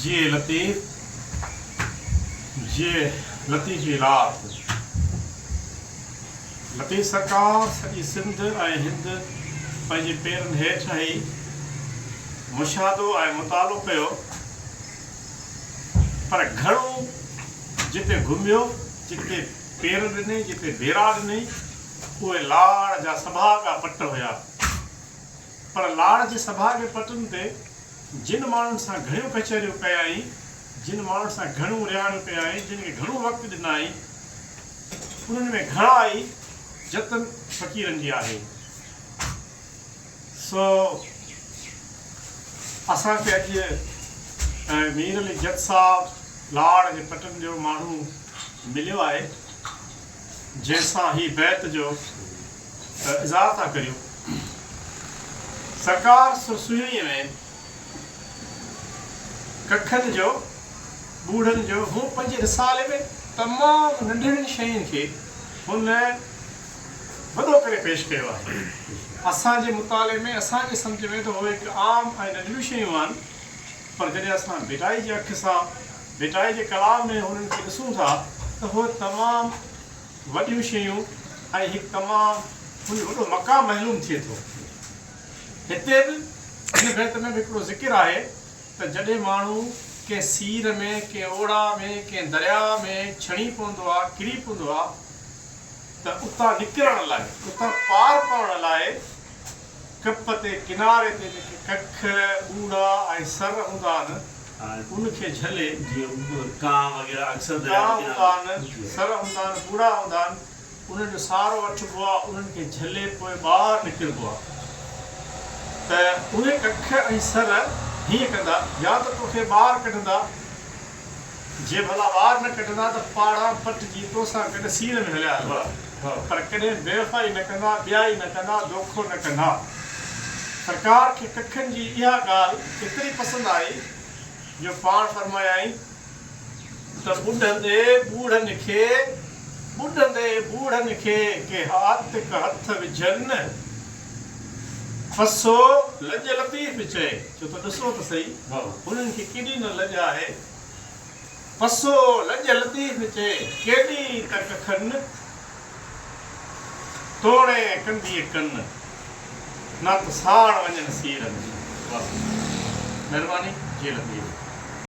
ये लतीफ़ ये लतीफ़ जी रात लतीफ़ सरकार सॼी सिंध ऐं हिंद पंहिंजे पेरनि हेठि ई मुशाहिदो ऐं मुतालो कयो, पर घणो जिते घुमियो, जिते पेर ॾिनई, जिते बेरा ॾिनई, उहे लाड़ जा सभागा पट हुया। पर लाड़ जे सभागे पटनि ते जिन माण्हुनि सां घणियूं कचहरियूं कयाई, जिन माण्हुनि सां घणियूं रिहाणियूं कयाई, जिन खे घणो वक़्तु ॾिनाई, उन्हनि में घणा ई जतन फ़क़ीरनि जी आहे। सो असांखे अॼु मीर अली जट साहिबु लाड़ जे पटनि जो माण्हू मिलियो आहे, जंहिंसां ही बैत जो इज़हार था करियूं। सरकार सुरसुईअ में कखनि जो बूढ़नि जो हू पंहिंजे रिसाले में तमामु नंढड़ियुनि शयुनि खे हुन वॾो करे पेश कयो आहे। असांजे मुताले में, असांजे सम्झ में त उहे हिकु आम ऐं नंढियूं शयूं आहिनि, पर जॾहिं असां बेटाई जे अख सां, बेटाई जे कलाम में हुननि खे ॾिसूं था त उहे तमामु वॾियूं शयूं ऐं हिकु तमामु हुन वॾो मक़ाम महलूम थिए थो। हिते बि हिन बैत में बि हिकिड़ो ज़िक्र आहे त जॾहिं माण्हू कंहिं सीर में, कंहिं ओड़ा में, कंहिं दरिया में छणी पवंदो आहे, किरी पवंदो आहे, त उतां निकिरण लाइ, उतां पार पवण लाइ कप ते, किनारे ते जेके कख, ॿूड़ा ऐं सर हूंदा आहिनि, उनखे झले, कां वग़ैरह अक्सर हूंदा आहिनि, सर हूंदा आहिनि, ॿूड़ा हूंदा आहिनि, उन्हनि जो सहारो वठिबो आहे, उन्हनि खे झले पोइ ॿाहिरि निकिरबो आहे। त उहे कख ऐं सर हीअं कंदा, या त तोखे ॿाहिरि कढंदा, जे भला ॿाहिरि न कढंदा त पाड़ा पटिजी तोसां गॾु सीर में हलिया हलंदा, पर कॾहिं बेवफ़ाई न कंदा, ॿियाई न कंदा, दोखो न कंदा। सरकार खे कखनि जी इहा ॻाल्हि एतिरी पसंदि आई जो पाण फरमायाई त ॿुॾंदे ॿूढ़नि खे के हथ विझनि, फसो लॼ लतीफ़ चए, छो त ॾिसो त सही हुननि खे केॾी न लॼ आहे। फसो लॼ लतीफ़ चए, केॾी त कखनि तोड़े कंदी कन, न त साण वञनि सीरनि। महिरबानी, जे लतीफ़।